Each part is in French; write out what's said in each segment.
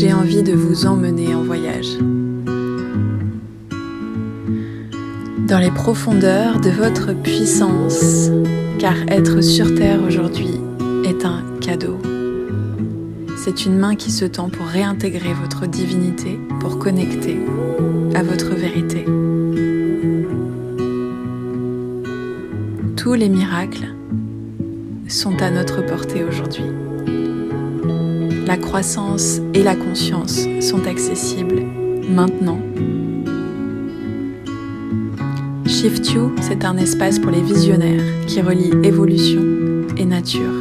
j'ai envie de vous emmener en voyage. Dans les profondeurs de votre puissance, car être sur Terre aujourd'hui est un cadeau. C'est une main qui se tend pour réintégrer votre divinité, pour connecter à votre vérité. Tous les miracles sont à notre portée aujourd'hui. La croissance et la conscience sont accessibles maintenant. Shift You, c'est un espace pour les visionnaires qui relie évolution et nature.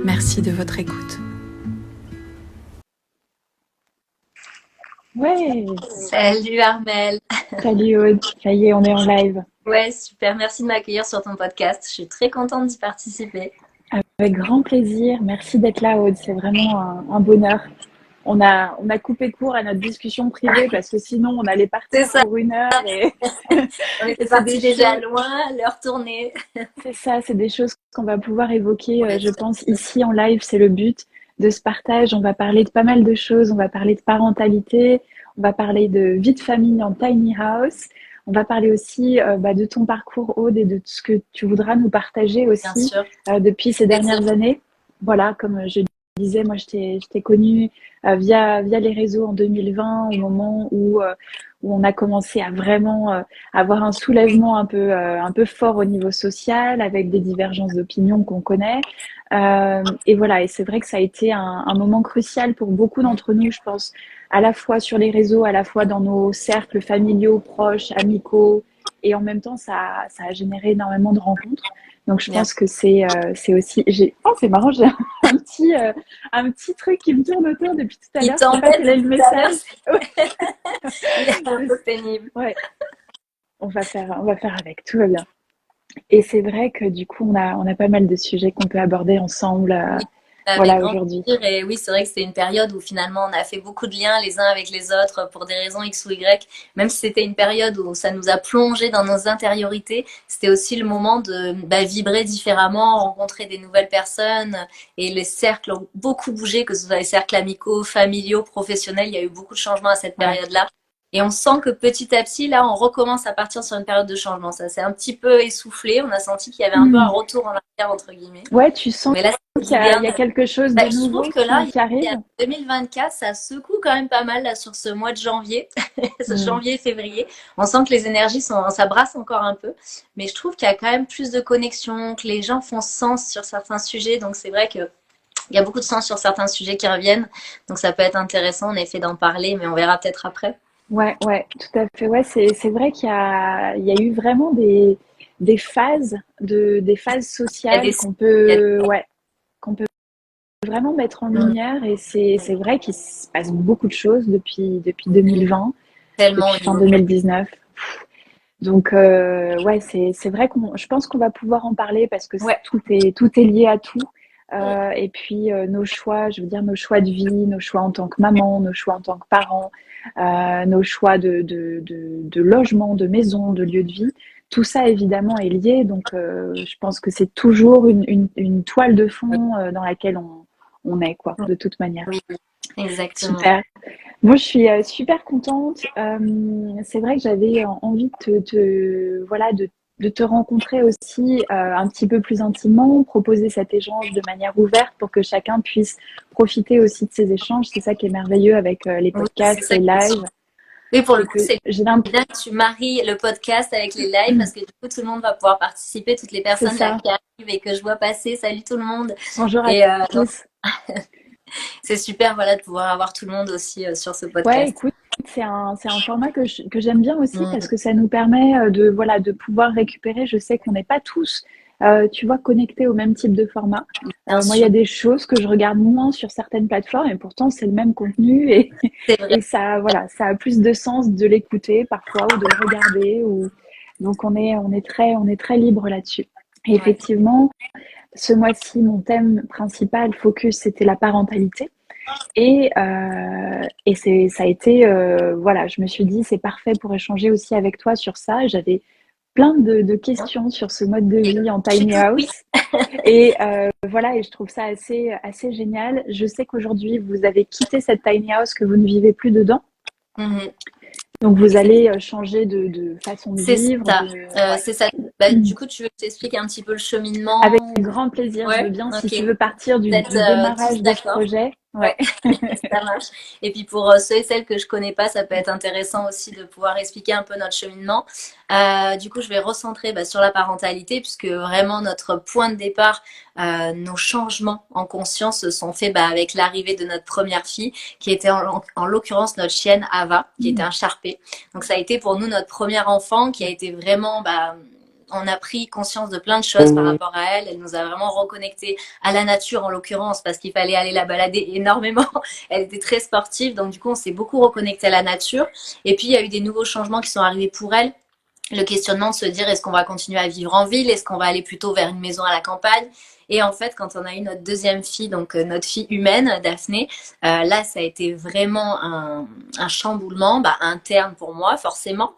Merci de votre écoute. Ouais, Salut Armelle. salut Aude, ça y est, on est en live. Ouais, super. Merci de m'accueillir sur ton podcast. Je suis très contente d'y participer. Avec grand plaisir, merci d'être là Aude, c'est vraiment un bonheur. On a coupé court à notre discussion privée parce que sinon on allait C'est partir ça. pour 1 heure et On était c'est partis des déjà choses, loin, l'heure tournée. c'est ça, c'est des choses qu'on va pouvoir évoquer, je pense, ici en live, c'est le but de ce partage. On va parler de pas mal de choses, on va parler de parentalité, on va parler de vie de famille en tiny house, on va parler aussi de ton parcours Aude et de tout ce que tu voudras nous partager Bien aussi sûr. depuis ces dernières années. Voilà, comme je disais, moi je t'ai connue via les réseaux en 2020, au moment où on a commencé à vraiment avoir un soulèvement un peu fort au niveau social, avec des divergences d'opinion qu'on connaît. Et voilà, et c'est vrai que ça a été un moment crucial pour beaucoup d'entre nous, je pense, à la fois sur les réseaux, à la fois dans nos cercles familiaux, proches, amicaux, et en même temps, ça a généré énormément de rencontres. Donc, je Bien pense que c'est aussi. Oh, c'est marrant, j'ai un petit truc qui me tourne autour depuis tout à Il l'heure. Je sais pas t'embête quel est le depuis tout à l'heure. message. Ouais. Il est un peu pénible. Ouais, on va faire avec, tout va bien. Et c'est vrai que du coup, on a pas mal de sujets qu'on peut aborder ensemble, Oui, avec voilà, grand aujourd'hui. plaisir. Et oui, c'est vrai que c'était une période où finalement on a fait beaucoup de liens les uns avec les autres pour des raisons X ou Y. Même si c'était une période où ça nous a plongé dans nos intériorités, c'était aussi le moment de vibrer différemment, rencontrer des nouvelles personnes. Et les cercles ont beaucoup bougé, que ce soit les cercles amicaux, familiaux, professionnels. Il y a eu beaucoup de changements à cette Ouais. période-là. Et on sent que petit à petit, là, on recommence à partir sur une période de changement. Ça s'est un petit peu essoufflé. On a senti qu'il y avait un peu un Hmm. retour en arrière, entre guillemets. Ouais, tu sens Mais là, ça fait du il bien. y a quelque chose de Je trouve nouveau que là, qui il y a arrive. 2024, ça secoue quand même pas mal là, sur ce mois de janvier, ce Hmm. janvier-février. On sent que les énergies ça brasse encore un peu, mais je trouve qu'il y a quand même plus de connexion, que les gens font sens sur certains sujets. Donc c'est vrai que il y a beaucoup de sens sur certains sujets qui reviennent. Donc ça peut être intéressant en effet d'en parler, mais on verra peut-être après. Ouais, tout à fait. Ouais, c'est vrai il y a eu vraiment des phases Il y a sociales des, il y a des... ouais, qu'on peut vraiment mettre en lumière. Et c'est vrai qu'il se passe beaucoup de choses depuis 2020, tellement depuis au fin niveau de 2019. Donc, ouais, c'est vrai je pense qu'on va pouvoir en parler parce que ouais, tout est lié à tout. Et puis, nos choix, je veux dire, nos choix de vie, nos choix en tant que maman, nos choix en tant que parent, nos choix de logement, de maison, de lieu de vie, tout ça évidemment est lié. Donc, je pense que c'est toujours une toile de fond dans laquelle on est, quoi, de toute manière. oui, exactement. Super. Moi, je suis super contente. C'est vrai que j'avais envie voilà, de te rencontrer aussi un petit peu plus intimement, proposer cet échange de manière ouverte pour que chacun puisse profiter aussi de ces échanges. C'est ça qui est merveilleux avec les Oui, c'est podcasts, ça les qui est lives. Oui, pour le C'est coup, que c'est j'ai l'impression, bien que tu maries le podcast avec les lives parce que du coup, tout le monde va pouvoir participer, toutes les c'est personnes là ça. qui arrivent et que je vois passer. Salut tout le monde. Bonjour à Et donc, tous. c'est super voilà, de pouvoir avoir tout le monde aussi sur ce Ouais, podcast. écoute, c'est un format que j'aime bien aussi parce Mm, que ça nous permet voilà, de pouvoir récupérer. Je sais qu'on n'est pas tous, tu vois, connectés au même type de format. bien Moi, il y sûr, a des choses que je regarde moins sur certaines plateformes et pourtant c'est le même contenu et, c'est vrai. et ça, voilà, ça a plus de sens de l'écouter parfois ou de le regarder. Donc on est très libre là-dessus. Et Ouais. effectivement, ce mois-ci, mon thème principal, focus, c'était la parentalité. Et ça a été, voilà, je me suis dit, c'est parfait pour échanger aussi avec toi sur ça. J'avais plein de questions sur ce mode de vie en tiny house. Oui. Et voilà, et je trouve ça assez génial. Je sais qu'aujourd'hui, vous avez quitté cette tiny house, que vous ne vivez plus dedans. Mhm. Donc, vous allez changer de façon de C'est vivre. ça. Ouais. C'est ça. Bah, du coup, tu veux que je t'explique un petit peu le cheminement? Avec grand plaisir, je veux Ouais, bien, si ok. tu veux partir Vous êtes du tous démarrage de ce d'accord? projet. Ouais, Ouais. ça marche. Et puis pour ceux et celles que je connais pas, ça peut être intéressant aussi de pouvoir expliquer un peu notre cheminement. Du coup, je vais recentrer sur la parentalité, puisque vraiment notre point de départ, nos changements en conscience se sont faits avec l'arrivée de notre première fille, qui était en l'occurrence notre chienne Ava, qui était un Charpé. Donc ça a été pour nous notre premier enfant, qui a été vraiment on a pris conscience de plein de choses par rapport à elle. Elle nous a vraiment reconnecté à la nature en l'occurrence, parce qu'il fallait aller la balader énormément. Elle était très sportive, donc du coup on s'est beaucoup reconnecté à la nature. Et puis il y a eu des nouveaux changements qui sont arrivés pour elle. Le questionnement de se dire, est-ce qu'on va continuer à vivre en ville? Est-ce qu'on va aller plutôt vers une maison à la campagne? Et en fait, quand on a eu notre deuxième fille, donc notre fille humaine, Daphné, là, ça a été vraiment un chamboulement, interne pour moi, forcément.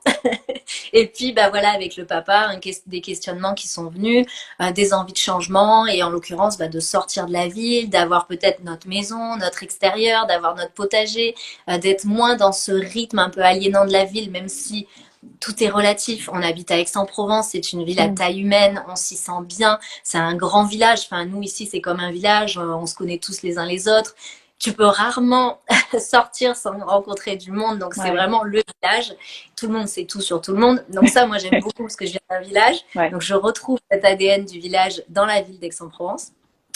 Et puis, voilà, avec le papa, des questionnements qui sont venus, des envies de changement, et en l'occurrence, de sortir de la ville, d'avoir peut-être notre maison, notre extérieur, d'avoir notre potager, d'être moins dans ce rythme un peu aliénant de la ville, même si tout est relatif. On habite à Aix-en-Provence, c'est une ville à taille humaine, on s'y sent bien, c'est un grand village. Enfin, nous ici, c'est comme un village, on se connaît tous les uns les autres. Tu peux rarement sortir sans rencontrer du monde, donc c'est vraiment le village. Tout le monde sait tout sur tout le monde. Donc ça, moi, j'aime beaucoup parce que je viens d'un village. Donc je retrouve cet ADN du village dans la ville d'Aix-en-Provence.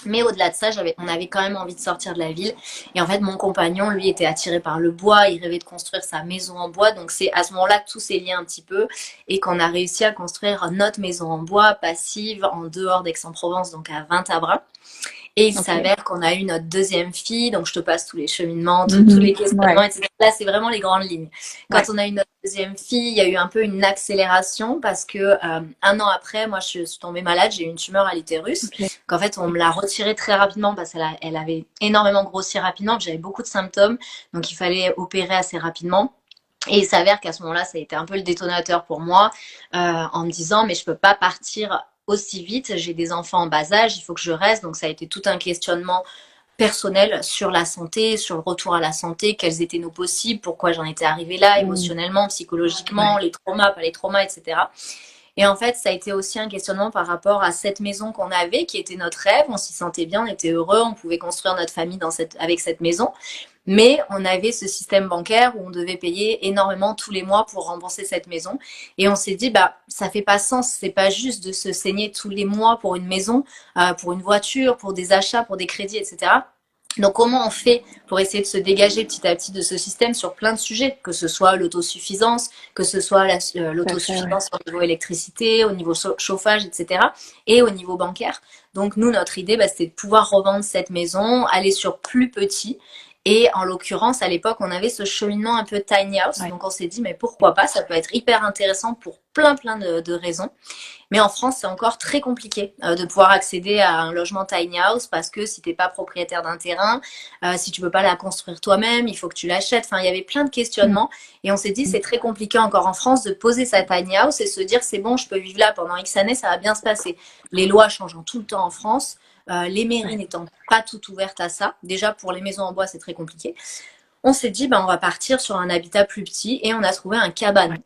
Mais au-delà de ça, on avait quand même envie de sortir de la ville. Et en fait, mon compagnon, lui, était attiré par le bois. Il rêvait de construire sa maison en bois. Donc, c'est à ce moment-là que tout s'est lié un petit peu et qu'on a réussi à construire notre maison en bois, passive, en dehors d'Aix-en-Provence, donc à Vintabras. Et il s'avère qu'on a eu notre deuxième fille, donc je te passe tous les cheminements, tous les questionnements, etc. Là, c'est vraiment les grandes lignes. Quand on a eu notre deuxième fille, il y a eu un peu une accélération parce que un an après, moi, je suis tombée malade, j'ai eu une tumeur à l'utérus, qu'en fait, on me l'a retirée très rapidement parce qu'elle avait énormément grossi rapidement, j'avais beaucoup de symptômes, donc il fallait opérer assez rapidement. Et il s'avère qu'à ce moment-là, ça a été un peu le détonateur pour moi, en me disant, mais je peux pas partir aussi vite, j'ai des enfants en bas âge, il faut que je reste. Donc ça a été tout un questionnement personnel sur la santé, sur le retour à la santé, quels étaient nos possibles, pourquoi j'en étais arrivée là, émotionnellement, psychologiquement, les traumas, pas les traumas, etc. Et en fait, ça a été aussi un questionnement par rapport à cette maison qu'on avait, qui était notre rêve. On s'y sentait bien, on était heureux, on pouvait construire notre famille avec cette maison. Mais on avait ce système bancaire où on devait payer énormément tous les mois pour rembourser cette maison. Et on s'est dit, ça fait pas sens. C'est pas juste de se saigner tous les mois pour une maison, pour une voiture, pour des achats, pour des crédits, etc. Donc, comment on fait pour essayer de se dégager petit à petit de ce système sur plein de sujets, que ce soit l'autosuffisance, que ce soit l'autosuffisance au niveau électricité, au niveau chauffage, etc. et au niveau bancaire. Donc, nous, notre idée, c'était de pouvoir revendre cette maison, aller sur plus petit. Et en l'occurrence, à l'époque, on avait ce cheminement un peu tiny house. Donc, on s'est dit, mais pourquoi pas? Ça peut être hyper intéressant pour plein de raisons. Mais en France, c'est encore très compliqué de pouvoir accéder à un logement tiny house parce que si tu n'es pas propriétaire d'un terrain, si tu ne peux pas la construire toi-même, il faut que tu l'achètes. Enfin, il y avait plein de questionnements. Et on s'est dit, c'est très compliqué encore en France de poser sa tiny house et se dire, c'est bon, je peux vivre là pendant X années, ça va bien se passer. Les lois changeant tout le temps en France. Les mairies n'étant pas toutes ouvertes à ça. Déjà, pour les maisons en bois, c'est très compliqué. On s'est dit, on va partir sur un habitat plus petit et on a trouvé un cabanon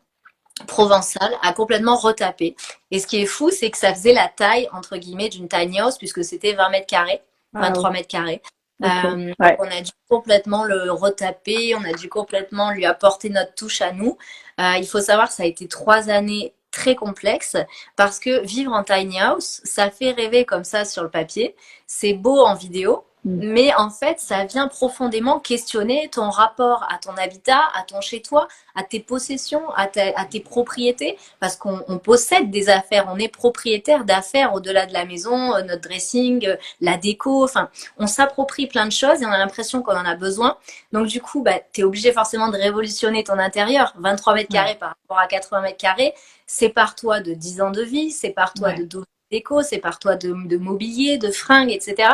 provençal à complètement retaper. Et ce qui est fou, c'est que ça faisait la taille, entre guillemets, d'une tiny house puisque c'était 20 mètres carrés, 23 mètres carrés. Donc on a dû complètement le retaper, on a dû complètement lui apporter notre touche à nous. Il faut savoir que ça a été 3 années très complexe parce que vivre en tiny house, ça fait rêver comme ça sur le papier, c'est beau en vidéo, mais en fait, ça vient profondément questionner ton rapport à ton habitat, à ton chez-toi, à tes possessions, à tes propriétés, parce qu'on possède des affaires, on est propriétaire d'affaires au-delà de la maison, notre dressing, la déco, enfin, on s'approprie plein de choses et on a l'impression qu'on en a besoin. Donc du coup, tu es obligé forcément de révolutionner ton intérieur. 23 mètres carrés par rapport à 80 mètres carrés, sépare-toi de 10 ans de vie, sépare-toi de déco, sépare-toi de mobilier, de fringues, etc.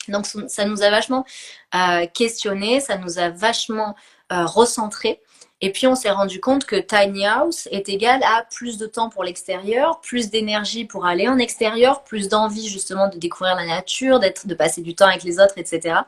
Donc ça nous a vachement questionné, ça nous a vachement recentré. Et puis, on s'est rendu compte que tiny house est égal à plus de temps pour l'extérieur, plus d'énergie pour aller en extérieur, plus d'envie justement de découvrir la nature, de passer du temps avec les autres, etc.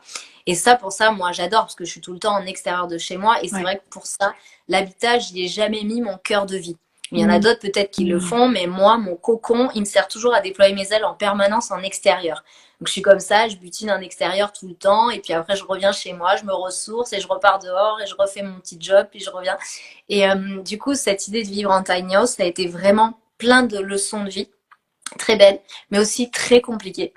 Et ça, pour ça, moi, j'adore parce que je suis tout le temps en extérieur de chez moi. Et c'est vrai que pour ça, l'habitat, je n'y ai jamais mis mon cœur de vie. Il y en a d'autres peut-être qui le font, mais moi, mon cocon, il me sert toujours à déployer mes ailes en permanence en extérieur. Donc je suis comme ça, je butine en extérieur tout le temps, et puis après je reviens chez moi, je me ressource et je repars dehors et je refais mon petit job, puis je reviens. Et du coup, cette idée de vivre en tiny house, ça a été vraiment plein de leçons de vie, très belles, mais aussi très compliquées.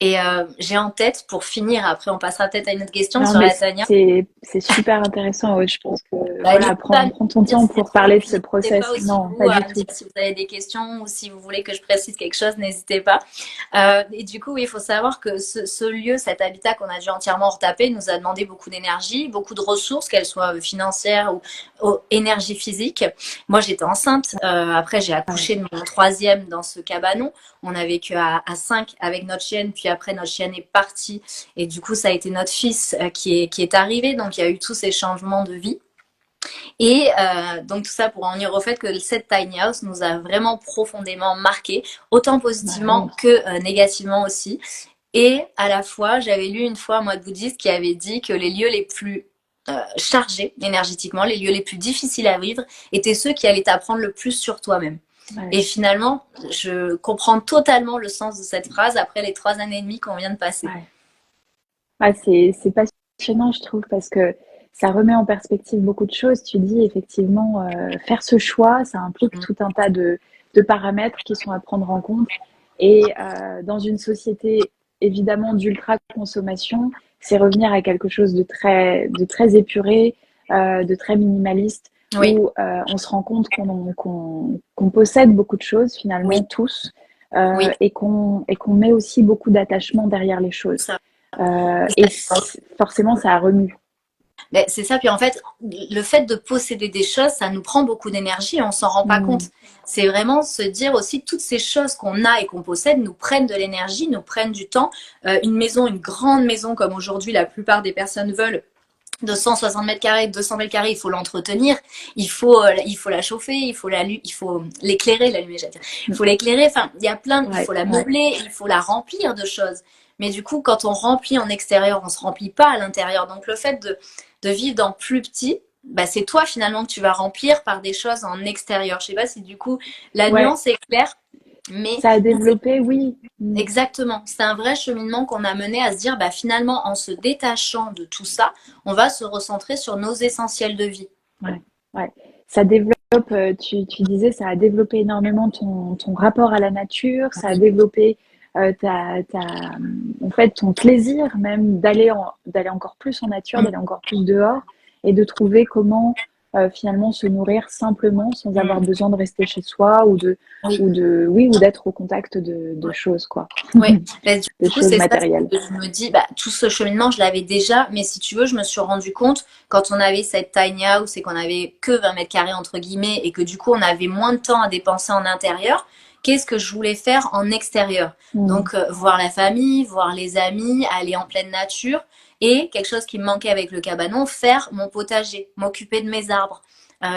Et j'ai en tête, pour finir, après on passera peut-être à une autre question Non, sur mais la tiny house. c'est super intéressant. Ouais, je pense que Bah, voilà, n'hésitez pas à me prends ton dire temps si c'est pour trop, parler de puis ce n'hésitez pas process. aussi Non, vous pas à du me tout. dire si vous avez des questions ou si vous voulez que je précise quelque chose, n'hésitez pas. Et du coup, oui, il faut savoir que ce lieu, cet habitat qu'on a dû entièrement retaper, nous a demandé beaucoup d'énergie, beaucoup de ressources, qu'elles soient financières ou énergie physique. Moi, j'étais enceinte. Après, j'ai Ouais. accouché de mon troisième dans ce cabanon. On a vécu à 5 avec notre chienne, puis après, notre chienne est partie. Et du coup, ça a été notre fils qui est arrivé. Donc, il y a eu tous ces changements de vie. Et donc tout ça pour en venir au fait que cette tiny house nous a vraiment profondément marqué, autant Bah positivement oui. que négativement aussi. Et à la fois, j'avais lu une fois un mode bouddhiste qui avait dit que les lieux les plus chargés énergétiquement, les lieux les plus difficiles à vivre, étaient ceux qui allaient t'apprendre le plus sur toi-même. Ouais. Et finalement, je comprends totalement le sens de cette phrase après les 3 ans et demi qu'on vient de passer. Ouais. Ah, c'est passionnant, je trouve, parce que ça remet en perspective beaucoup de choses. Tu dis effectivement, faire ce choix, ça implique Mhm. tout un tas de paramètres qui sont à prendre en compte. Et dans une société évidemment d'ultra consommation, c'est revenir à quelque chose de très épuré, de très minimaliste, Oui, où on se rend compte qu'on possède beaucoup de choses finalement oui, tous, oui, et qu'on met aussi beaucoup d'attachement derrière les choses. ça. Et forcément, ça a remue. Ben, c'est ça. Puis en fait, le fait de posséder des choses, ça nous prend beaucoup d'énergie et on s'en rend pas compte. Mm. C'est vraiment se dire aussi que toutes ces choses qu'on a et qu'on possède nous prennent de l'énergie, nous prennent du temps. Une maison, une grande maison comme aujourd'hui la plupart des personnes veulent, de 160 mètres carrés, 200 mètres carrés, il faut l'entretenir, il faut la chauffer, il faut l'éclairer, l'allumer, j'allais dire. Il faut l'éclairer. Enfin, il y a plein, il Ouais, faut la ouais, meubler, il faut la remplir de choses. Mais du coup, quand on remplit en extérieur, on se remplit pas à l'intérieur. Donc, le fait de vivre dans plus petit, bah, c'est toi finalement que tu vas remplir par des choses en extérieur. Je sais pas si du coup la ouais. nuance est claire, mais Ça a développé, oui. Mm. exactement. C'est un vrai cheminement qu'on a mené à se dire, bah, finalement, en se détachant de tout ça, on va se recentrer sur nos essentiels de vie. Ouais, ouais. Ça développe, tu disais, ça a développé énormément ton rapport à la nature, ça a Oui, développé en fait, ton plaisir même d'aller encore plus en nature, mm, d'aller encore plus dehors et de trouver comment finalement se nourrir simplement sans avoir mm, besoin de rester chez soi oui, oui, ou d'être au contact de ouais. choses, quoi, Ouais, bah, de du coup, choses c'est ça matérielles. que je me dis, bah, tout ce cheminement, je l'avais déjà, mais si tu veux, je me suis rendu compte quand on avait cette tiny house et qu'on avait que 20 mètres carrés entre guillemets et que du coup, on avait moins de temps à dépenser en intérieur, qu'est-ce que je voulais faire en extérieur? Mm. Donc, voir la famille, voir les amis, aller en pleine nature et quelque chose qui me manquait avec le cabanon, faire mon potager, m'occuper de mes arbres.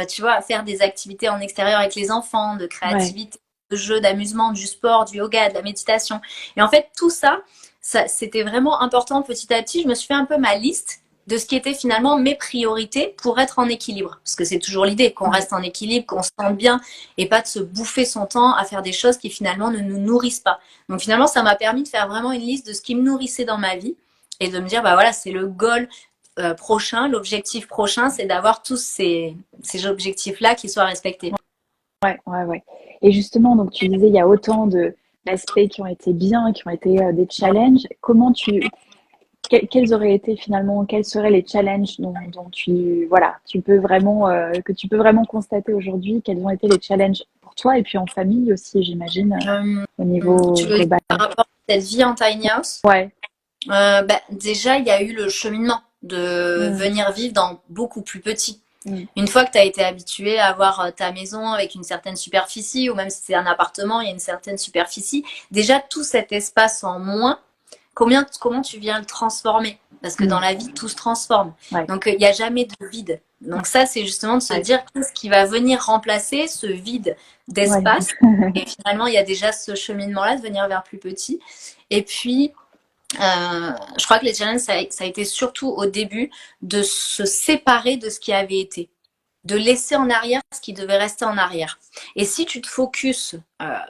Tu vois, faire des activités en extérieur avec les enfants, de Ouais, créativité, de jeux, d'amusement, du sport, du yoga, de la méditation. Et en fait, tout ça, c'était vraiment important petit à petit. Je me suis fait un peu ma liste de ce qui était finalement mes priorités pour être en équilibre. Parce que c'est toujours l'idée qu'on ouais. reste en équilibre, qu'on se sente bien et pas de se bouffer son temps à faire des choses qui finalement ne nous nourrissent pas. Donc finalement, ça m'a permis de faire vraiment une liste de ce qui me nourrissait dans ma vie et de me dire, bah voilà, c'est le goal prochain, l'objectif prochain, c'est d'avoir tous ces objectifs-là qui soient respectés. Ouais, ouais, ouais. Et justement, donc tu disais, il y a autant d'aspects qui ont été bien, qui ont été des challenges. Quels auraient été finalement, quels seraient les challenges dont voilà, que tu peux vraiment constater aujourd'hui? Quels ont été les challenges pour toi et puis en famille aussi, j'imagine, Euh, au niveau Tu veux dire global? par rapport à cette vie en tiny house? Ouais. Bah, déjà, il y a eu le cheminement de Mm, venir vivre dans beaucoup plus petit. mm, Une fois que tu as été habitué à avoir ta maison avec une certaine superficie, ou même si c'est un appartement, il y a une certaine superficie, déjà tout cet espace en moins, comment tu viens le transformer? parce que dans la vie, tout se transforme. Ouais. Donc, il n'y a jamais de vide. Donc ça, c'est justement de se dire qu'est-ce qui va venir remplacer ce vide d'espace. Et finalement, il y a déjà ce cheminement-là de venir vers plus petit. Et puis, je crois que les challenges, ça a été surtout au début de se séparer de ce qui avait été, de laisser en arrière ce qui devait rester en arrière. Et si tu te focuses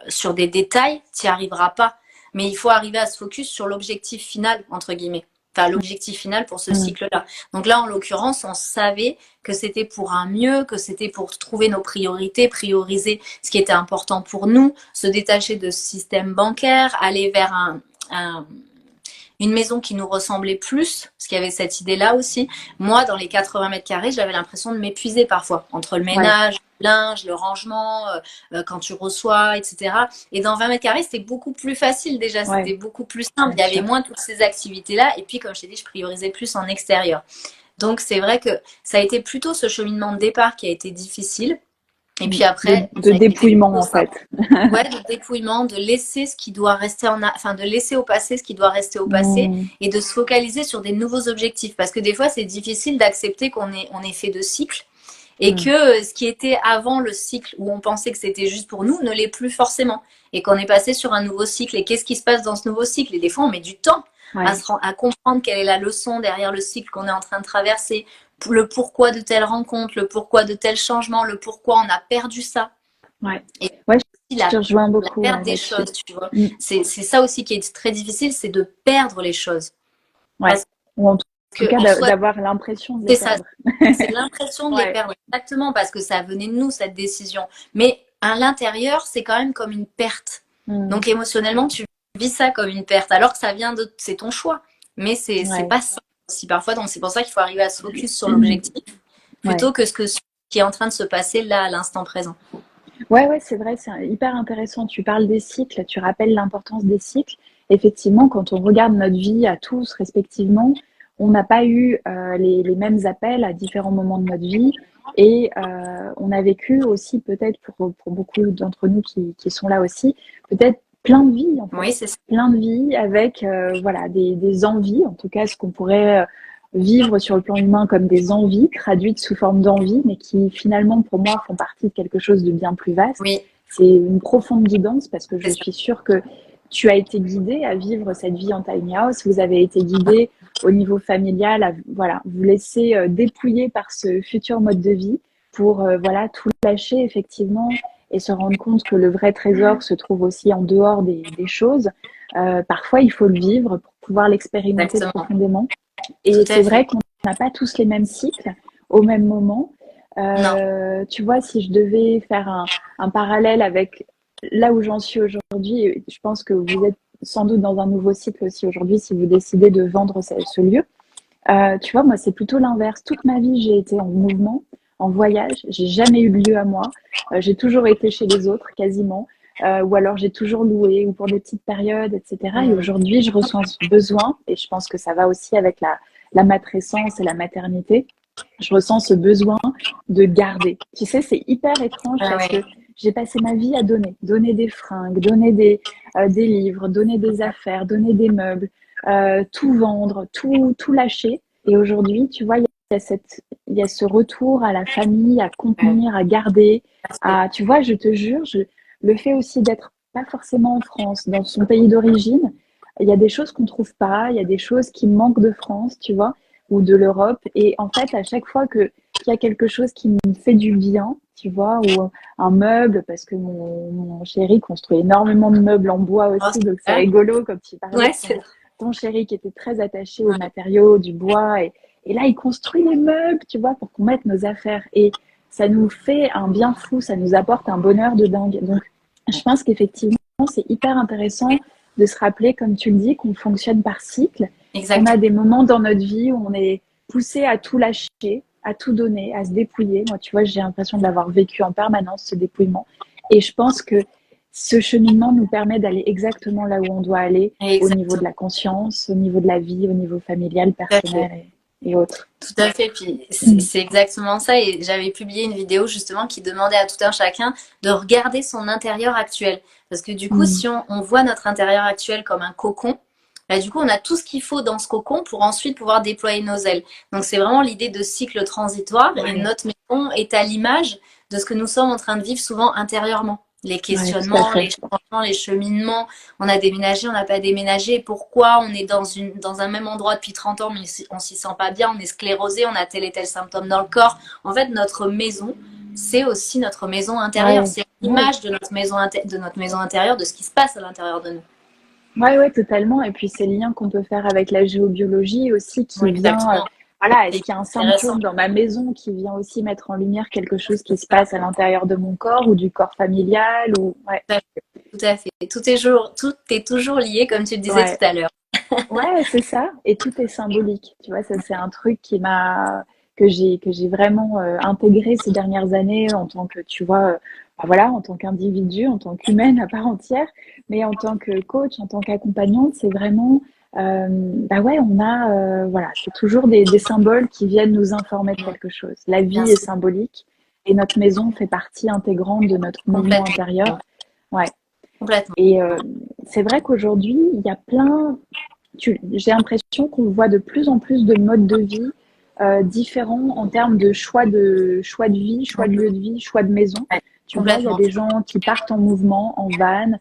sur des détails, tu n'y arriveras pas. Mais il faut arriver à se focus sur l'objectif final, entre guillemets. Enfin, l'objectif final pour ce cycle-là. Donc là, en l'occurrence, on savait que c'était pour un mieux, que c'était pour trouver nos priorités, prioriser ce qui était important pour nous, se détacher de ce système bancaire, aller vers une maison qui nous ressemblait plus, parce qu'il y avait cette idée-là aussi. Moi, dans les 80 mètres carrés, j'avais l'impression de m'épuiser parfois, entre le ménage, le linge, le rangement, quand tu reçois, etc. Et dans 20 mètres carrés, c'était beaucoup plus facile déjà, c'était beaucoup plus simple. Il y avait moins toutes ces activités-là. Et puis, comme je t'ai dit, je priorisais plus en extérieur. Donc, c'est vrai que ça a été plutôt ce cheminement de départ qui a été difficile. Et puis après, de dépouillement en fait. Ouais, de dépouillement, de laisser ce qui doit rester de laisser au passé ce qui doit rester au passé et de se focaliser sur des nouveaux objectifs. Parce que des fois, c'est difficile d'accepter qu'on est fait de cycles et que ce qui était avant le cycle où on pensait que c'était juste pour nous ne l'est plus forcément et qu'on est passé sur un nouveau cycle. Et qu'est-ce qui se passe dans ce nouveau cycle? Et des fois, on met du temps à comprendre quelle est la leçon derrière le cycle qu'on est en train de traverser, le pourquoi de telle rencontre, le pourquoi de tel changement, le pourquoi on a perdu ça. Et je te rejoins beaucoup. La perte des choses, tu vois. C'est ça aussi qui est très difficile, c'est de perdre les choses. Ou en tout cas, d'avoir l'impression de les perdre. C'est l'impression de les perdre, exactement, parce que ça venait de nous, cette décision. Mais à l'intérieur, c'est quand même comme une perte. Donc émotionnellement, tu vis ça comme une perte, alors que ça vient c'est ton choix. Mais c'est pas ça aussi parfois, donc c'est pour ça qu'il faut arriver à se focus sur l'objectif plutôt que ce qui est en train de se passer là, à l'instant présent. Ouais, c'est vrai, c'est hyper intéressant. Tu parles des cycles, tu rappelles l'importance des cycles. Effectivement, quand on regarde notre vie à tous respectivement, on n'a pas eu les mêmes appels à différents moments de notre vie et on a vécu aussi peut-être pour beaucoup d'entre nous qui sont là aussi, peut-être plein de vies en fait. Oui, c'est ça. Plein de vies avec des envies, en tout cas ce qu'on pourrait vivre sur le plan humain comme des envies traduites sous forme d'envie, mais qui finalement pour moi font partie de quelque chose de bien plus vaste. Oui. C'est une profonde guidance parce que je suis sûre que tu as été guidée à vivre cette vie en tiny house, vous avez été guidée au niveau familial à vous laisser dépouiller par ce futur mode de vie pour tout lâcher effectivement et se rendre compte que le vrai trésor se trouve aussi en dehors des choses. Parfois, il faut le vivre pour pouvoir l'expérimenter profondément. Et c'est vrai qu'on n'a pas tous les mêmes cycles au même moment. Tu vois, si je devais faire un parallèle avec là où j'en suis aujourd'hui, je pense que vous êtes sans doute dans un nouveau cycle aussi aujourd'hui si vous décidez de vendre ce lieu. Tu vois, moi, c'est plutôt l'inverse. Toute ma vie, j'ai été en mouvement, en voyage. J'ai jamais eu de lieu à moi. J'ai toujours été chez les autres, quasiment. Ou alors j'ai toujours loué ou pour des petites périodes, etc. Et aujourd'hui, je ressens ce besoin, et je pense que ça va aussi avec la matrescence et la maternité. Je ressens ce besoin de garder. Tu sais, c'est hyper étrange parce que j'ai passé ma vie à donner des fringues, donner des livres, donner des affaires, donner des meubles, tout vendre, tout lâcher. Et aujourd'hui, tu vois, il y a ce retour à la famille, à contenir, à garder. Tu vois, je te jure, le fait aussi d'être pas forcément en France, dans son pays d'origine, il y a des choses qu'on trouve pas, il y a des choses qui manquent de France, tu vois, ou de l'Europe. Et en fait, à chaque fois qu'il y a quelque chose qui me fait du bien, tu vois, ou un meuble, parce que mon chéri construit énormément de meubles en bois aussi, donc c'est rigolo comme tu parlais. Ton chéri qui était très attaché aux matériaux, du bois, et là, il construit les meubles, tu vois, pour qu'on mette nos affaires. Et ça nous fait un bien fou, ça nous apporte un bonheur de dingue. Donc, je pense qu'effectivement, c'est hyper intéressant de se rappeler, comme tu le dis, qu'on fonctionne par cycle. On a des moments dans notre vie où on est poussé à tout lâcher, à tout donner, à se dépouiller. Moi, tu vois, j'ai l'impression de l'avoir vécu en permanence, ce dépouillement. Et je pense que ce cheminement nous permet d'aller exactement là où on doit aller, au niveau de la conscience, au niveau de la vie, au niveau familial, personnel et autres. Tout à fait, puis c'est exactement ça. Et j'avais publié une vidéo justement qui demandait à tout un chacun de regarder son intérieur actuel. Parce que du coup, si on voit notre intérieur actuel comme un cocon, bah, du coup, on a tout ce qu'il faut dans ce cocon pour ensuite pouvoir déployer nos ailes. Donc, c'est vraiment l'idée de cycle transitoire et Ouais, notre maison est à l'image de ce que nous sommes en train de vivre souvent intérieurement. Les ouais, tout à questionnements, fait. les changements, les cheminements. On a déménagé, on n'a pas déménagé. Pourquoi on est dans un même endroit depuis 30 ans, mais on s'y sent pas bien, on est sclérosé, on a tel et tel symptôme dans le corps. En fait, notre maison, c'est aussi notre maison intérieure. Ouais, C'est ouais. l'image de notre maison intérieure, de ce qui se passe à l'intérieur de nous. Ouais, ouais, totalement. Et puis ces liens qu'on peut faire avec la géobiologie aussi, Oui, qui vient, exactement. voilà, C'est est-ce qu'il y a un intéressant. symptôme dans ma maison qui vient aussi mettre en lumière quelque chose qui se passe à l'intérieur de mon corps ou du corps familial ou ouais, Tout à fait. Tout est toujours lié, comme tu le disais tout ouais, à l'heure. ouais, c'est ça. Et tout est symbolique. Tu vois, ça c'est un truc qui m'a que j'ai vraiment intégré ces dernières années en tant que, tu vois, bah voilà, en tant qu'individu, en tant qu'humaine à part entière, mais en tant que coach, en tant qu'accompagnante, c'est vraiment bah ouais, on a voilà, c'est toujours des symboles qui viennent nous informer de Mm, quelque chose. La bien vie est sûr, symbolique et notre maison fait partie intégrante de notre mouvement intérieur. complètement. Ouais. Complètement. Et c'est vrai qu'aujourd'hui, il y a plein j'ai l'impression qu'on voit de plus en plus de modes de vie différents en termes de choix de vie, choix de lieu de vie, choix de maison. Ouais, Tu vois, il y a complètement. des gens qui partent en mouvement, en van,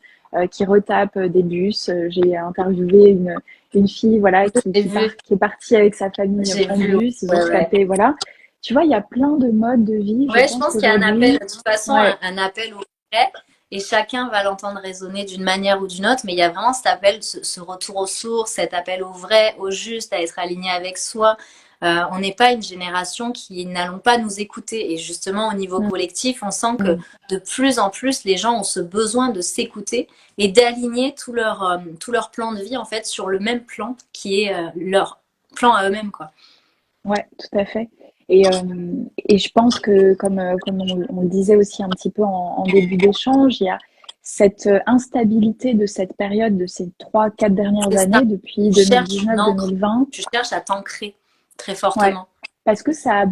qui retapent des bus. J'ai interviewé une fille voilà, J'ai vu, qui est partie avec sa famille j'ai en vu. bus. Ils ont Ouais, se ouais. tapé, voilà. Tu vois, il y a plein de modes de vie. Je Ouais, je pense pense qu'il y a un appel, qu'aujourd'hui, de toute façon, ouais, un appel au vrai, et chacun va l'entendre résonner d'une manière ou d'une autre, mais il y a vraiment cet appel, ce retour aux sources, cet appel au vrai, au juste, à être aligné avec soi. On n'est pas une génération qui n'allons pas nous écouter, et justement, au niveau mm, collectif, on sent que mm, de plus en plus, les gens ont ce besoin de s'écouter et d'aligner tout leur plan de vie, en fait, sur le même plan qui est leur plan à eux-mêmes, quoi. ouais, tout à fait. Et je pense que, comme on le disait aussi un petit peu en début d'échange, il y a cette instabilité de cette période, de ces 3, 4 dernières C'est ça. années, depuis Tu cherches une encre, 2019-2020. tu cherches à t'ancrer très Ouais, fortement. parce que ça a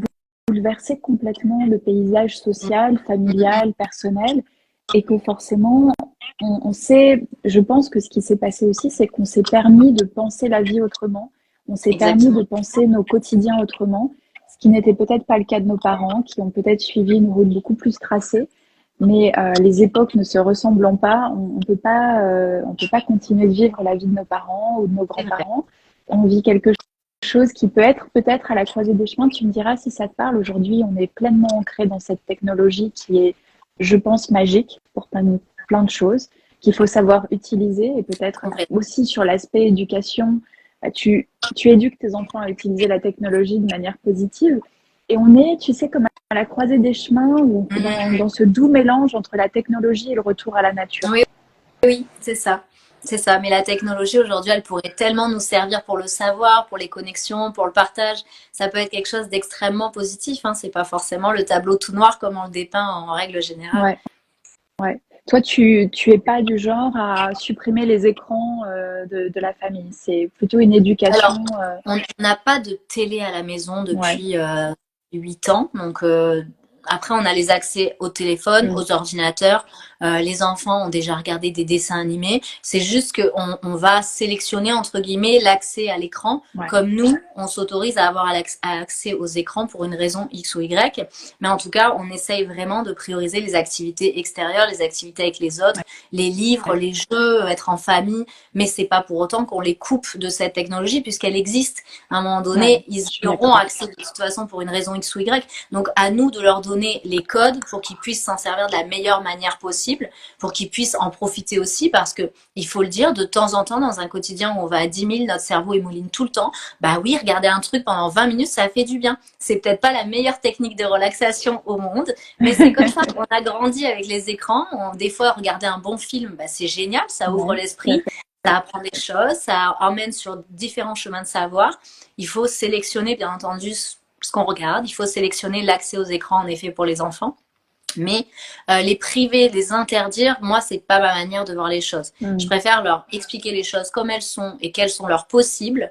bouleversé complètement le paysage social, familial, personnel, et que forcément, on sait, je pense que ce qui s'est passé aussi, c'est qu'on s'est permis de penser la vie autrement, on s'est permis de Exactement. penser nos quotidiens autrement, ce qui n'était peut-être pas le cas de nos parents, qui ont peut-être suivi une route beaucoup plus tracée. Mais les époques ne se ressemblant pas, on peut pas continuer de vivre la vie de nos parents ou de nos C'est vrai. grands-parents. On vit quelque chose qui peut être peut-être à la croisée des chemins. Tu me diras si ça te parle. Aujourd'hui, on est pleinement ancré dans cette technologie qui est, je pense, magique pour plein de choses, qu'il faut savoir utiliser et peut-être Complètement. aussi sur l'aspect éducation. Tu éduques tes enfants à utiliser la technologie de manière positive. Et on est, tu sais, comme à la croisée des chemins ou dans ce doux mélange entre la technologie et le retour à la nature. Oui, oui, c'est ça. C'est ça. Mais la technologie aujourd'hui, elle pourrait tellement nous servir pour le savoir, pour les connexions, pour le partage. Ça peut être quelque chose d'extrêmement positif, hein. C'est pas forcément le tableau tout noir comme on le dépeint en règle générale. Ouais, ouais. Toi, tu es pas du genre à supprimer les écrans de la famille. C'est plutôt une éducation. Alors, on n'a pas de télé à la maison Ouais. depuis 8 ans. Donc, après, on a les accès au téléphone, Mm. aux ordinateurs. Les enfants ont déjà regardé des dessins animés. C'est juste qu'on va sélectionner, entre guillemets, l'accès à l'écran. Ouais. Comme nous, on s'autorise à avoir accès aux écrans pour une raison X ou Y. Mais en tout cas, on essaye vraiment de prioriser les activités extérieures, les activités avec les autres, Ouais. les livres, Ouais. les jeux, être en famille, mais c'est pas pour autant qu'on les coupe de cette technologie puisqu'elle existe. À un moment Ouais. donné, ils Je suis y auront d'accord. accès de toute façon pour une raison X ou Y. Donc à nous de leur donner les codes pour qu'ils puissent s'en servir de la meilleure manière possible, pour qu'ils puissent en profiter aussi parce que il faut le dire, de temps en temps dans un quotidien où on va à 10 000, notre cerveau émouline tout le temps. Bah oui, regarder un truc pendant 20 minutes, ça fait du bien. C'est peut-être pas la meilleure technique de relaxation au monde, mais c'est comme ça. On a grandi avec les écrans. Des fois, regarder un bon film, bah, c'est génial, ça ouvre Ouais, tout à l'esprit. fait. Ça apprend des choses, ça emmène sur différents chemins de savoir. Il faut sélectionner, bien entendu, ce qu'on regarde. Il faut sélectionner l'accès aux écrans, en effet, pour les enfants. Mais les priver, les interdire, moi, c'est pas ma manière de voir les choses. Je Mm. préfère leur expliquer les choses comme elles sont et quelles sont leurs possibles,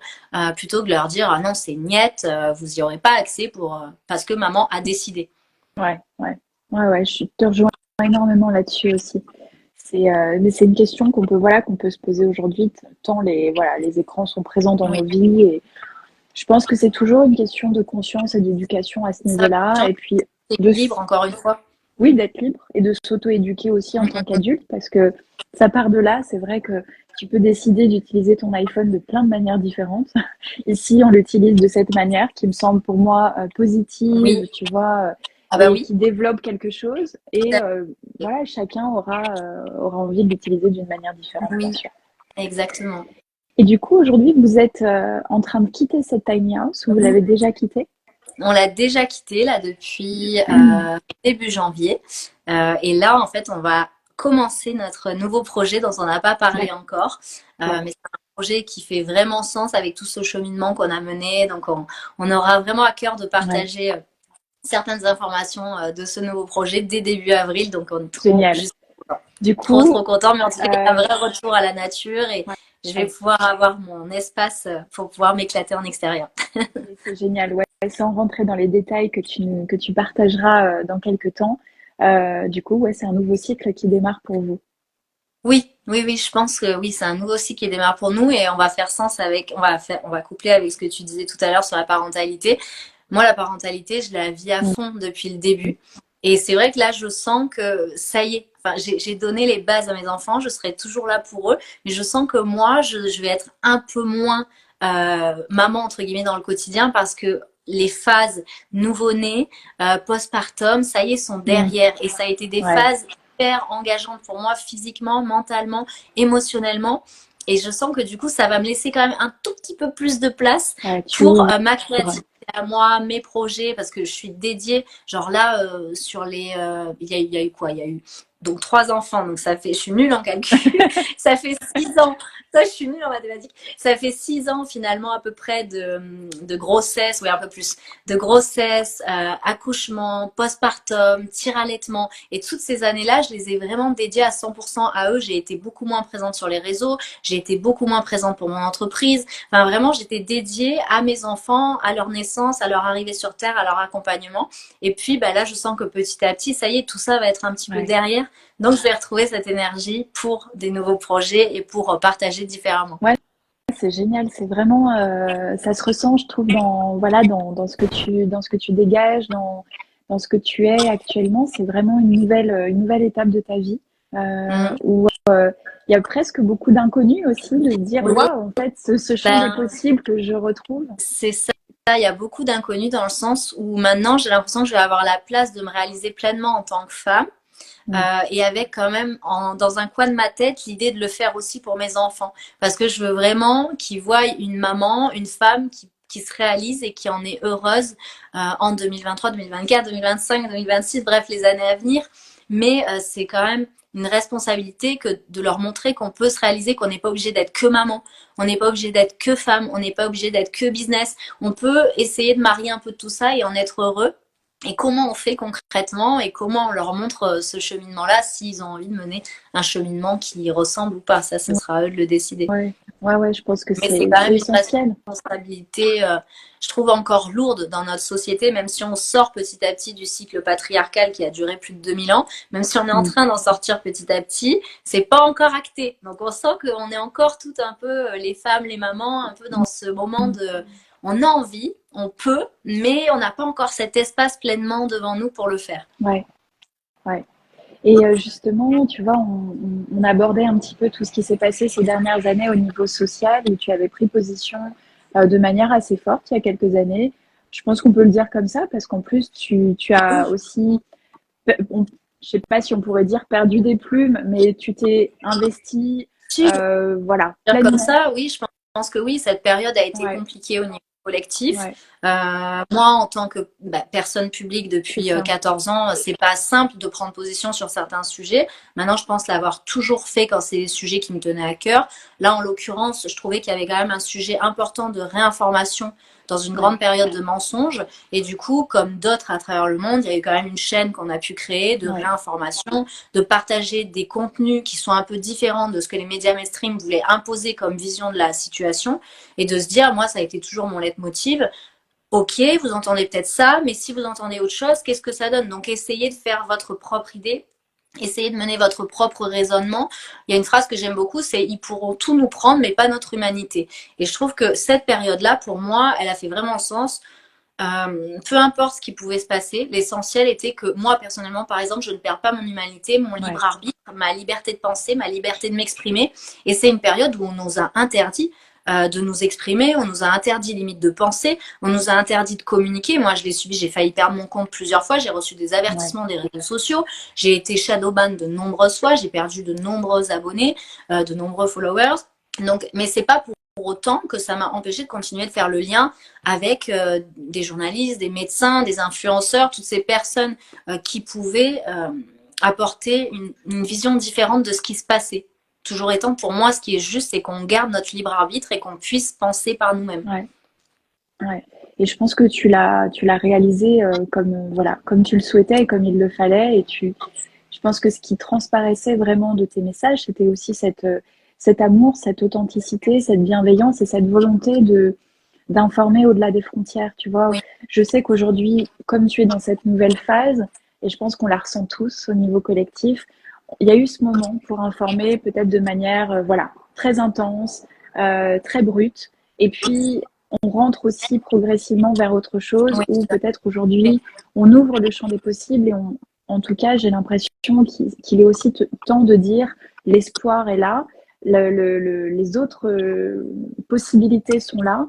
plutôt que de leur dire ah non, c'est niette, vous y aurez pas accès parce que maman a décidé. Ouais, ouais. Ouais, ouais. Je te rejoins énormément là-dessus aussi. Mais c'est une question qu'on peut se poser aujourd'hui, tant les écrans sont présents dans nos vies. Et je pense que c'est toujours une question de conscience et d'éducation à ce Ça, niveau-là. Et puis, c'est de, libre, encore une fois. oui, d'être libre et de s'auto-éduquer aussi en tant qu'adulte, parce que ça part de là. C'est vrai que tu peux décider d'utiliser ton iPhone de plein de manières différentes. Ici, on l'utilise de cette manière qui me semble pour moi positive, Oui, tu vois, ah bah et oui. qui développe quelque chose. Et voilà, chacun aura envie de l'utiliser d'une manière différente, bien Oui, sûr. exactement. Et du coup, aujourd'hui, vous êtes en train de quitter cette tiny house ou vous l'avez déjà quitté? On l'a déjà quitté là depuis début janvier. Et là, en fait, on va commencer notre nouveau projet dont on n'a pas parlé encore. D'accord. Mais c'est un projet qui fait vraiment sens avec tout ce cheminement qu'on a mené. Donc, on aura vraiment à cœur de Ouais, partager certaines informations de ce nouveau projet dès début avril. Donc, on est génial. Du coup, trop content. Mais en tout cas, il y a un euh, vrai retour à la nature et ouais, je vais ouais. pouvoir avoir mon espace pour pouvoir m'éclater en extérieur. Et c'est génial, ouais. Sans rentrer dans les détails que tu partageras dans quelques temps. Du coup, ouais, c'est un nouveau cycle qui démarre pour vous. Oui, oui, oui, je pense que oui, c'est un nouveau cycle qui démarre pour nous et on va faire sens avec, on va coupler avec ce que tu disais tout à l'heure sur la parentalité. Moi, la parentalité, je la vis à Mm. fond depuis le début. Et c'est vrai que là, je sens que ça y est, enfin, j'ai donné les bases à mes enfants, je serai toujours là pour eux, mais je sens que moi, je vais être un peu moins maman, entre guillemets, dans le quotidien parce que les phases nouveau-né, postpartum, ça y est, sont Mm. derrière. Et ça a été des Ouais, phases hyper engageantes pour moi, physiquement, mentalement, émotionnellement. Et je sens que du coup, ça va me laisser quand même un tout petit peu plus de place ouais, pour ma c'est vrai. créativité à moi, mes projets, parce que je suis dédiée. Genre là, sur les, il y a eu quoi? Il y a eu donc 3 enfants, donc ça fait, je suis nulle en calcul. Ça fait 6 ans. Ça, je suis nulle en mathématiques. Ça fait 6 ans finalement à peu près de grossesse, oui un peu plus, de grossesse, accouchement, postpartum, tir-allaitement. Et toutes ces années-là, je les ai vraiment dédiées à 100% à eux. J'ai été beaucoup moins présente sur les réseaux, j'ai été beaucoup moins présente pour mon entreprise. Enfin, vraiment, j'étais dédiée à mes enfants, à leur naissance, à leur arrivée sur Terre, à leur accompagnement. Et puis, bah, là, je sens que petit à petit, ça y est, tout ça va être un petit peu Ouais. derrière. Donc, je vais retrouver cette énergie pour des nouveaux projets et pour partager différemment. Ouais, c'est génial. C'est vraiment, ça se ressent, je trouve, dans dans ce que tu dégages, dans ce que tu es actuellement. C'est vraiment une nouvelle étape de ta vie Mm. où il y a presque beaucoup d'inconnus aussi, de se dire, Oui, waouh, en fait, ce champ des ben, possibles que je retrouve. c'est ça. Il y a beaucoup d'inconnus dans le sens où maintenant, j'ai l'impression que je vais avoir la place de me réaliser pleinement en tant que femme. Mm. Et avec quand même dans un coin de ma tête l'idée de le faire aussi pour mes enfants. Parce que je veux vraiment qu'ils voient une maman, une femme qui se réalise et qui en est heureuse en 2023, 2024, 2025, 2026, bref, les années à venir. Mais c'est quand même une responsabilité que de leur montrer qu'on peut se réaliser, qu'on n'est pas obligé d'être que maman, on n'est pas obligé d'être que femme, on n'est pas obligé d'être que business. On peut essayer de marier un peu de tout ça et en être heureux. Et comment on fait concrètement et comment on leur montre ce cheminement-là s'ils ont envie de mener un cheminement qui ressemble ou pas. Ça, ce sera à eux de le décider. Ouais, ouais, je pense que Mais c'est quand c'est même une essentiel. responsabilité, je trouve, encore lourde dans notre société, même si on sort petit à petit du cycle patriarcal qui a duré plus de 2000 ans, même si on est en Mm. train d'en sortir petit à petit, c'est pas encore acté. Donc on sent qu'on est encore tout un peu, les femmes, les mamans, un peu dans ce moment de on a envie, on peut, mais on n'a pas encore cet espace pleinement devant nous pour le faire. Ouais, ouais. Et justement, tu vois, on abordait un petit peu tout ce qui s'est passé ces dernières années au niveau social, où tu avais pris position de manière assez forte il y a quelques années. Je pense qu'on peut le dire comme ça, parce qu'en plus, tu as aussi, je sais pas si on pourrait dire perdu des plumes, mais tu t'es investi, Si voilà, comme pleinement. ça, oui, je pense que oui, cette période a été Ouais, compliquée au niveau collectif. ouais, Moi, en tant que personne publique c'est depuis ça. 14 ans, c'est pas simple de prendre position sur certains sujets. Maintenant, je pense l'avoir toujours fait quand c'est des sujets qui me tenaient à cœur. Là, en l'occurrence, je trouvais qu'il y avait quand même un sujet important de réinformation dans une Ouais, grande période de mensonges. Et du coup, comme d'autres à travers le monde, il y a eu quand même une chaîne qu'on a pu créer de ouais, réinformation, de partager des contenus qui sont un peu différents de ce que les médias mainstream voulaient imposer comme vision de la situation et de se dire, moi, ça a été toujours mon leitmotiv. Ok, vous entendez peut-être ça, mais si vous entendez autre chose, qu'est-ce que ça donne? Donc, essayez de faire votre propre idée essayez de mener votre propre raisonnement. Il y a une phrase que j'aime beaucoup, c'est « ils pourront tout nous prendre, mais pas notre humanité ». Et je trouve que cette période-là, pour moi, elle a fait vraiment sens. Peu importe ce qui pouvait se passer, l'essentiel était que moi, personnellement, par exemple, je ne perds pas mon humanité, mon libre arbitre, ma liberté de penser, ma liberté de m'exprimer. Et c'est une période où on nous a interdit de nous exprimer, on nous a interdit limite de penser, on nous a interdit de communiquer. Moi, je l'ai subi, j'ai failli perdre mon compte plusieurs fois, j'ai reçu des avertissements des réseaux sociaux, j'ai été shadowban de nombreuses fois, j'ai perdu de nombreux abonnés, de nombreux followers. Donc, mais c'est pas pour autant que ça m'a empêché de continuer de faire le lien avec des journalistes, des médecins, des influenceurs, toutes ces personnes qui pouvaient apporter une vision différente de ce qui se passait. Toujours étant, pour moi, ce qui est juste, c'est qu'on garde notre libre arbitre et qu'on puisse penser par nous-mêmes. Ouais. Et je pense que tu l'as réalisé comme tu le souhaitais et comme il le fallait. Et je pense que ce qui transparaissait vraiment de tes messages, c'était aussi cet amour, cette authenticité, cette bienveillance et cette volonté d'informer au-delà des frontières. Tu vois, je sais qu'aujourd'hui, comme tu es dans cette nouvelle phase, et je pense qu'on la ressent tous au niveau collectif, il y a eu ce moment pour informer peut-être de manière, très intense, très brute. Et puis, on rentre aussi progressivement vers autre chose où peut-être aujourd'hui, on ouvre le champ des possibles et en tout cas, j'ai l'impression qu'il est aussi temps de dire l'espoir est là, les autres possibilités sont là.